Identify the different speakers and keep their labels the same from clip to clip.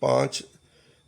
Speaker 1: 5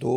Speaker 1: 2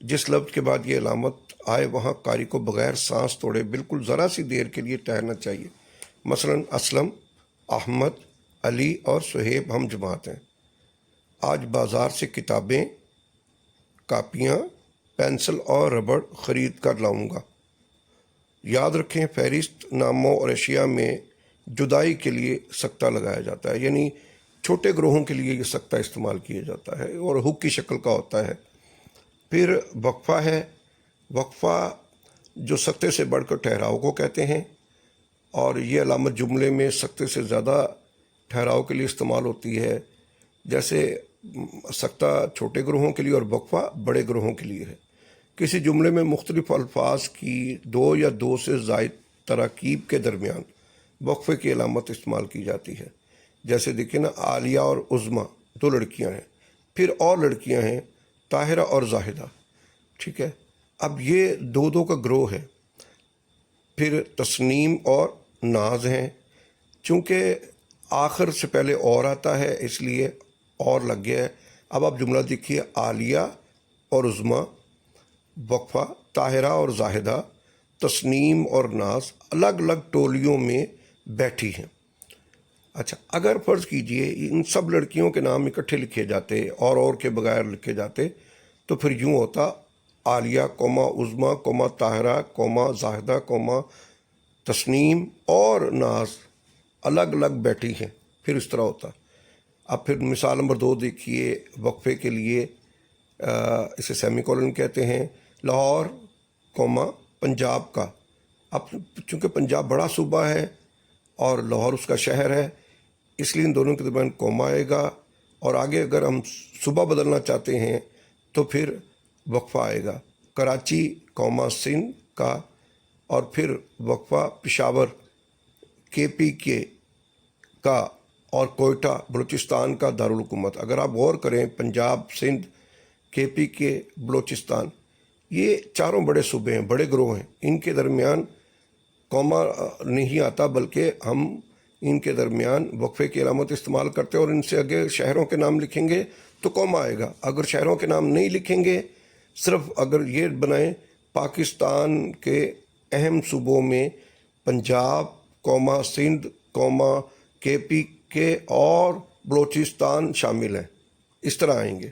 Speaker 1: جس لفظ کے بعد یہ علامت آئے وہاں قاری کو بغیر سانس توڑے بالکل ذرا سی دیر کے لیے ٹھہرنا چاہیے۔ مثلا اسلم، احمد، علی اور صہیب ہم جماعت ہیں۔ آج بازار سے کتابیں، کاپیاں، پینسل اور ربڑ خرید کر لاؤں گا۔ یاد رکھیں فہرست ناموں اور اشیاء میں جدائی کے لیے سکتہ لگایا جاتا ہے، یعنی چھوٹے گروہوں کے لیے یہ سکتہ استعمال کیا جاتا ہے اور حک کی شکل کا ہوتا ہے۔ پھر وقفہ ہے۔ وقفہ جو سکتے سے بڑھ کر ٹھہراؤ کو کہتے ہیں، اور یہ علامت جملے میں سکتے سے زیادہ ٹھہراؤ کے لیے استعمال ہوتی ہے، جیسے سکتہ چھوٹے گروہوں کے لیے اور وقفہ بڑے گروہوں کے لیے ہے۔ کسی جملے میں مختلف الفاظ کی دو یا دو سے زائد تراکیب کے درمیان وقفے کی علامت استعمال کی جاتی ہے۔ جیسے دیکھیں نا، عالیہ اور عظمیٰ دو لڑکیاں ہیں، پھر اور لڑکیاں ہیں طاہرہ اور زاہدہ، ٹھیک ہے۔ اب یہ دو دو کا گروہ ہے۔ پھر تسنیم اور ناز ہیں، چونکہ آخر سے پہلے اور آتا ہے اس لیے اور لگ گیا ہے۔ اب آپ جملہ دیکھیے، عالیہ اور عظمیٰ، وقفہ طاہرہ اور زاہدہ، تسنیم اور ناز الگ الگ ٹولیوں میں بیٹھی ہیں۔ اچھا، اگر فرض کیجئے ان سب لڑکیوں کے نام اکٹھے لکھے جاتے اور کے بغیر لکھے جاتے تو پھر یوں ہوتا، عالیہ کوما عظمیٰ کوما طاہرہ کوما زاہدہ کوما تسنیم اور ناز الگ الگ بیٹھی ہیں، پھر اس طرح ہوتا۔ اب پھر مثال نمبر 2 دیکھیے، وقفے کے لیے اسے سیمی کولن کہتے ہیں۔ لاہور کوما پنجاب کا۔ اب چونکہ پنجاب بڑا صوبہ ہے اور لاہور اس کا شہر ہے، اس لیے ان دونوں کے درمیان کوما آئے گا، اور آگے اگر ہم صوبہ بدلنا چاہتے ہیں تو پھر وقفہ آئے گا۔ کراچی کوما سندھ کا، اور پھر وقفہ پشاور KPK کا، اور کوئٹہ بلوچستان کا دارالحکومت۔ اگر آپ غور کریں، پنجاب، سندھ، KPK، بلوچستان، یہ چاروں بڑے صوبے ہیں، بڑے گروہ ہیں، ان کے درمیان کوما نہیں آتا، بلکہ ہم ان کے درمیان وقفے کی علامت استعمال کرتے ہیں، اور ان سے آگے شہروں کے نام لکھیں گے تو کوما آئے گا۔ اگر شہروں کے نام نہیں لکھیں گے، صرف اگر یہ بنائیں پاکستان کے اہم صوبوں میں پنجاب کوما سندھ کوما KPK اور بلوچستان شامل ہیں، اس طرح آئیں گے۔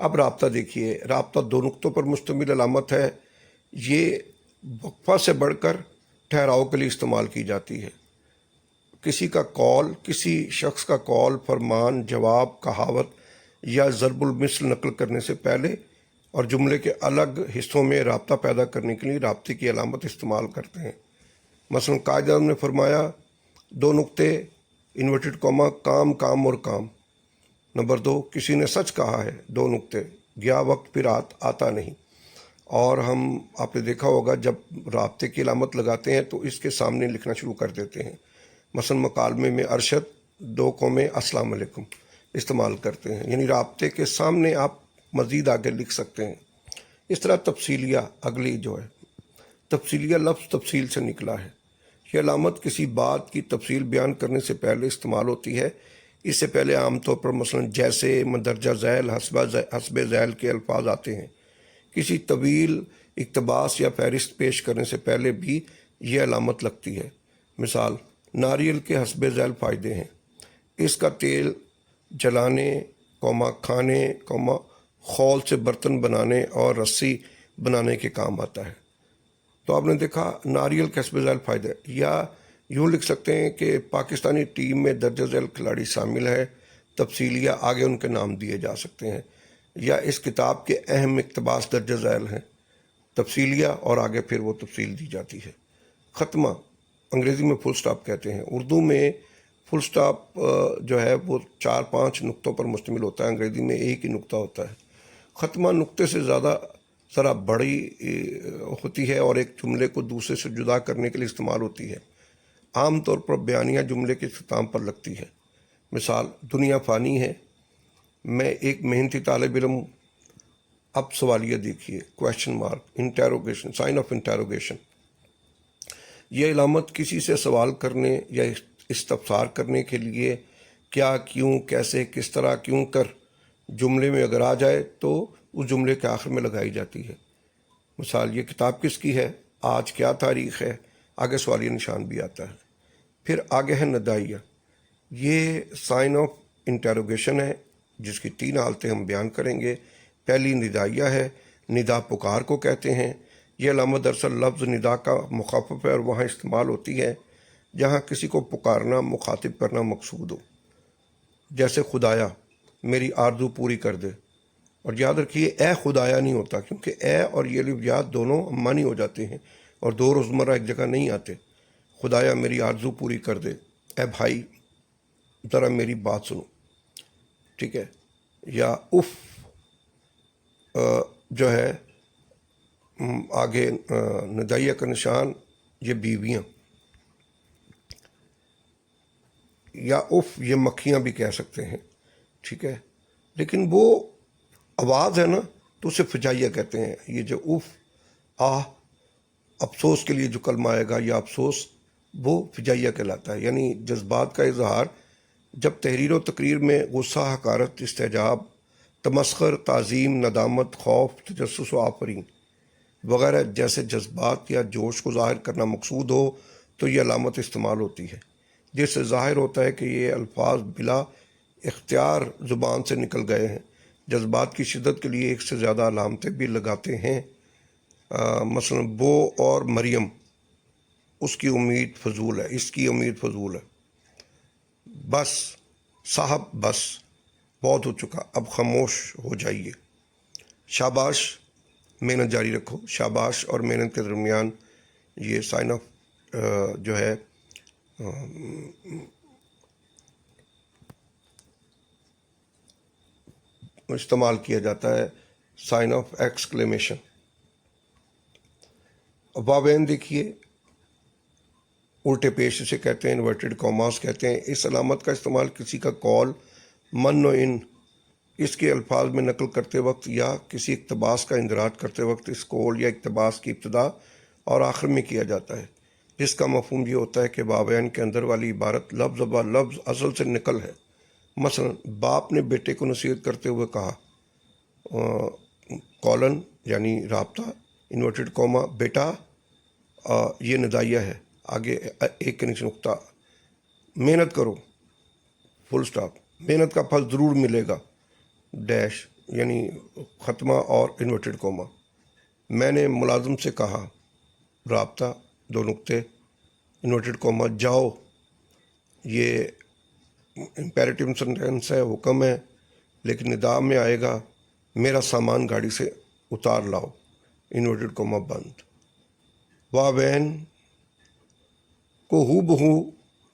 Speaker 1: اب رابطہ دیکھیے، رابطہ 2 نقطوں پر مشتمل علامت ہے۔ یہ وقفہ سے بڑھ کر ٹھہراؤ کے لیے استعمال کی جاتی ہے۔ کسی کا قول، کسی شخص کا قول، فرمان، جواب، کہاوت یا ضرب المثل نقل کرنے سے پہلے اور جملے کے الگ حصوں میں رابطہ پیدا کرنے کے لیے رابطے کی علامت استعمال کرتے ہیں۔ مثلا قائد اعظم نے فرمایا، 2 نقطے انورٹڈ کوما، کام کام اور کام۔ نمبر 2، کسی نے سچ کہا ہے، 2 نقطے، گیا وقت پھر آتا نہیں۔ اور آپ نے دیکھا ہوگا جب رابطے کی علامت لگاتے ہیں تو اس کے سامنے لکھنا شروع کر دیتے ہیں۔ مثلا مکالمے میں ارشد 2 قومیں السلام علیکم استعمال کرتے ہیں، یعنی رابطے کے سامنے آپ مزید آگے لکھ سکتے ہیں۔ اس طرح تفصیلیہ، اگلی جو ہے تفصیلیہ، لفظ تفصیل سے نکلا ہے۔ یہ علامت کسی بات کی تفصیل بیان کرنے سے پہلے استعمال ہوتی ہے۔ اس سے پہلے عام طور پر مثلا جیسے، مندرجہ ذیل، حسب ذیل کے الفاظ آتے ہیں۔ کسی طویل اقتباس یا فہرست پیش کرنے سے پہلے بھی یہ علامت لگتی ہے۔ مثال، ناریل کے حسب ذیل فائدے ہیں، اس کا تیل جلانے کوما کھانے کوما خول سے برتن بنانے اور رسی بنانے کے کام آتا ہے۔ تو آپ نے دیکھا ناریل کے حسب ذیل فائدے، یا یوں لکھ سکتے ہیں کہ پاکستانی ٹیم میں درجہ ذیل کھلاڑی شامل ہے، تفصیلیہ آگے ان کے نام دیے جا سکتے ہیں۔ یا اس کتاب کے اہم اقتباس درجہ ذیل ہیں، تفصیلیہ، اور آگے پھر وہ تفصیل دی جاتی ہے۔ ختمہ، انگریزی میں فل سٹاپ کہتے ہیں، اردو میں فل سٹاپ جو ہے وہ 4-5 نقطوں پر مشتمل ہوتا ہے، انگریزی میں ایک ہی نقطہ ہوتا ہے۔ ختمہ نقطے سے زیادہ ذرا بڑی ہوتی ہے اور ایک جملے کو دوسرے سے جدا کرنے کے لیے استعمال ہوتی ہے۔ عام طور پر بیانیہ جملے کے اختتام پر لگتی ہے۔ مثال، دنیا فانی ہے، میں ایک محنتی طالب علم ہوں۔ اب سوالیہ دیکھیے، question mark, interrogation, sign of interrogation. یہ علامت کسی سے سوال کرنے یا استفسار کرنے کے لیے کیا، کیوں، کیسے، کس طرح، کیوں کر جملے میں اگر آ جائے تو اس جملے کے آخر میں لگائی جاتی ہے۔ مثال یہ کتاب کس کی ہے، آج کیا تاریخ ہے، آگے سوالیہ نشان بھی آتا ہے۔ پھر آگے ہے ندائیہ، یہ سائن آف انٹروگیشن ہے جس کی 3 حالتیں ہم بیان کریں گے۔ پہلی ندائیہ ہے، ندا پکار کو کہتے ہیں۔ یہ علامت دراصل لفظ ندا کا مخفف ہے اور وہاں استعمال ہوتی ہے جہاں کسی کو پکارنا، مخاطب کرنا مقصود ہو، جیسے خدایا میری آرزو پوری کر دے۔ اور یاد رکھیے اے خدایا نہیں ہوتا، کیونکہ اے اور یہ الف یا دونوں معنی ہو جاتے ہیں اور دو روزمرہ ایک جگہ نہیں آتے۔ خدایا میری آرزو پوری کر دے، اے بھائی ذرا میری بات سنو، ٹھیک ہے۔ یا اف جو ہے آگے ندائیہ کا نشان، یہ بیویاں، یا اف یہ مکھیاں بھی کہہ سکتے ہیں، ٹھیک ہے۔ لیکن وہ آواز ہے نا تو اسے فجائیہ کہتے ہیں۔ یہ جو اف آہ افسوس کے لیے جو کلمہ آئے گا یا افسوس، وہ فجائیہ کہلاتا ہے، یعنی جذبات کا اظہار جب تحریر و تقریر میں غصہ، حقارت، استعجاب، تمسخر، تعظیم، ندامت، خوف، تجسس و آفرین وغیرہ جیسے جذبات یا جوش کو ظاہر کرنا مقصود ہو تو یہ علامت استعمال ہوتی ہے، جس سے ظاہر ہوتا ہے کہ یہ الفاظ بلا اختیار زبان سے نکل گئے ہیں۔ جذبات کی شدت کے لیے ایک سے زیادہ علامتیں بھی لگاتے ہیں، مثلا وہ اور مریم، اس کی امید فضول ہے، اس کی امید فضول ہے، بس صاحب بس بہت ہو چکا، اب خاموش ہو جائیے، شاباش محنت جاری رکھو۔ شاباش اور محنت کے درمیان یہ سائن آف جو ہے استعمال کیا جاتا ہے، سائن آف ایکسکلیمیشن۔ واوین دیکھیے، الٹے پیش اسے کہتے ہیں، انورٹڈ کاماس کہتے ہیں۔ اس علامت کا استعمال کسی کا قول من و ان اس کے الفاظ میں نقل کرتے وقت یا کسی اقتباس کا اندراج کرتے وقت اس قول یا اقتباس کی ابتدا اور آخر میں کیا جاتا ہے، جس کا مفہوم یہ ہوتا ہے کہ واوین کے اندر والی عبارت لفظ بہ لفظ اصل سے نقل ہے۔ مثلا باپ نے بیٹے کو نصیحت کرتے ہوئے کہا، کولن یعنی رابطہ، انورٹڈ کوما، بیٹا، یہ ندائیہ ہے، آگے ایک کے نیچے نقطہ، محنت کرو، فل سٹاپ، محنت کا پھل ضرور ملے گا، ڈیش یعنی ختمہ اور انورٹڈ کوما۔ میں نے ملازم سے کہا، رابطہ، 2 نقطے، انورٹڈ کوما، جاؤ، یہ امپیریٹو سینٹینس ہے، حکم ہے، لیکن ندا میں آئے گا میرا سامان گاڑی سے اتار لاؤ، انورٹڈ کوما بند۔ واوین کو ہو بہو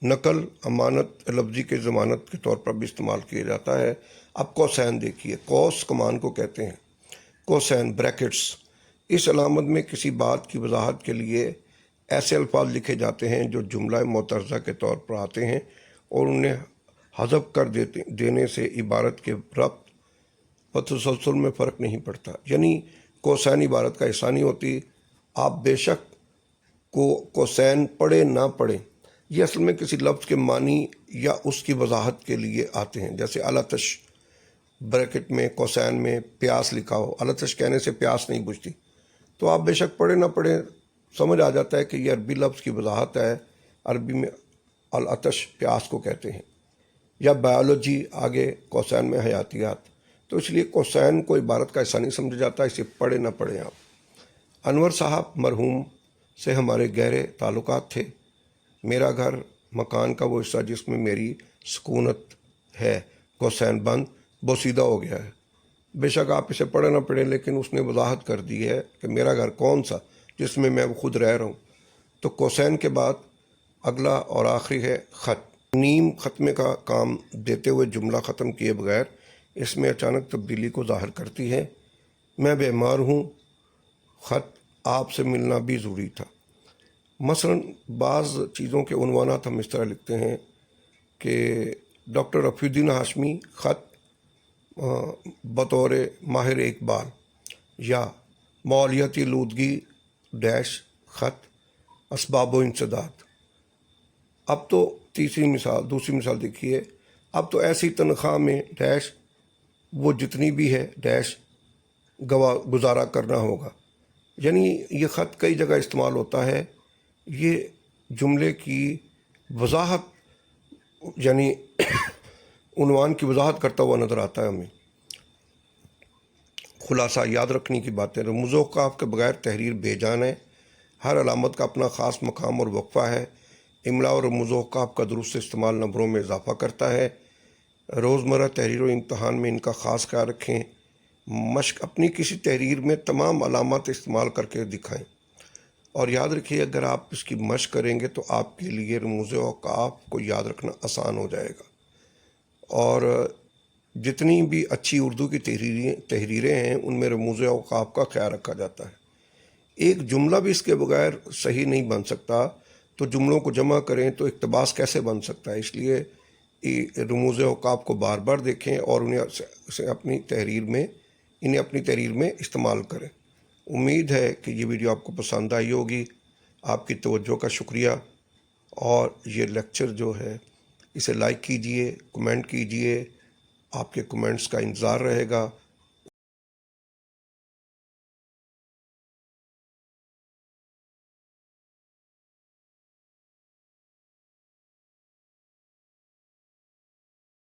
Speaker 1: نقل امانت لفظی کے ضمانت کے طور پر بھی استعمال کیا جاتا ہے۔ اب کوسین دیکھیے، کوس کمان کو کہتے ہیں، کوسین بریکٹس۔ اس علامت میں کسی بات کی وضاحت کے لیے ایسے الفاظ لکھے جاتے ہیں جو جملہ معترضہ کے طور پر آتے ہیں اور انہیں حذف کر دینے سے عبارت کے ربط و تسلسل میں فرق نہیں پڑتا، یعنی کوسین عبارت کا حصہ نہیں ہوتی۔ آپ بے شک کوسین پڑھے نہ پڑھیں، یہ اصل میں کسی لفظ کے معنی یا اس کی وضاحت کے لیے آتے ہیں، جیسے الاتش بریکٹ میں کوسین میں پیاس لکھا ہو، الاتش کہنے سے پیاس نہیں بجھتی، تو آپ بے شک پڑھے نہ پڑھیں سمجھ آ جاتا ہے کہ یہ عربی لفظ کی وضاحت ہے۔ عربی میں الاتش پیاس کو کہتے ہیں۔ یا بایولوجی، آگے کوسین میں حیاتیات، تو اس لیے کوسین کو عبارت کا حصہ نہیں سمجھا جاتا، اسے پڑھے نہ پڑھیں آپ۔ انور صاحب مرحوم سے ہمارے گہرے تعلقات تھے، میرا گھر مکان کا وہ حصہ جس میں میری سکونت ہے، کوسین بند، بوسیدہ ہو گیا ہے۔ بے شک آپ اسے پڑھے نہ پڑھیں، لیکن اس نے وضاحت کر دی ہے کہ میرا گھر کون سا جس میں خود رہ رہا ہوں۔ تو کوسین کے بعد اگلا اور آخری ہے خط۔ نیم ختمے کا کام دیتے ہوئے جملہ ختم کیے بغیر اس میں اچانک تبدیلی کو ظاہر کرتی ہے۔ میں بیمار ہوں، خط آپ سے ملنا بھی ضروری تھا۔ مثلا بعض چیزوں کے عنوانات ہم اس طرح لکھتے ہیں کہ ڈاکٹر رفیع الدین ہاشمی، خط بطور ماہر اقبال، یا ماحولیاتی آلودگی ڈیش خط اسباب و انسداد۔ اب تو دوسری مثال دیکھیے، اب تو ایسی تنخواہ میں ڈیش وہ جتنی بھی ہے ڈیش گزارا کرنا ہوگا. یعنی یہ خط کئی جگہ استعمال ہوتا ہے. یہ جملے کی وضاحت یعنی عنوان کی وضاحت کرتا ہوا نظر آتا ہے ہمیں. خلاصہ یاد رکھنے کی باتیں: رموز و اوقاف کے بغیر تحریر بے جان ہے. ہر علامت کا اپنا خاص مقام اور وقفہ ہے. املا اور رموز و اوقاف کا درست استعمال نمبروں میں اضافہ کرتا ہے. روزمرہ تحریر و امتحان میں ان کا خاص خیال رکھیں. مشق: اپنی کسی تحریر میں تمام علامات استعمال کر کے دکھائیں. اور یاد رکھیے اگر آپ اس کی مشق کریں گے تو آپ کے لیے رموز و اوقاف کو یاد رکھنا آسان ہو جائے گا. اور جتنی بھی اچھی اردو کی تحریریں ہیں ان میں رموز اوقاف کا خیال رکھا جاتا ہے. ایک جملہ بھی اس کے بغیر صحیح نہیں بن سکتا. تو جملوں کو جمع کریں تو اقتباس کیسے بن سکتا ہے؟ اس لیے رموز اوقاف کو بار بار دیکھیں اور انہیں اپنی تحریر میں استعمال کریں. امید ہے کہ یہ ویڈیو آپ کو پسند آئی ہوگی. آپ کی توجہ کا شکریہ. اور یہ لیکچر جو ہے اسے لائک کیجئے، کمنٹ کیجئے. آپ کے کمنٹس کا انتظار رہے گا.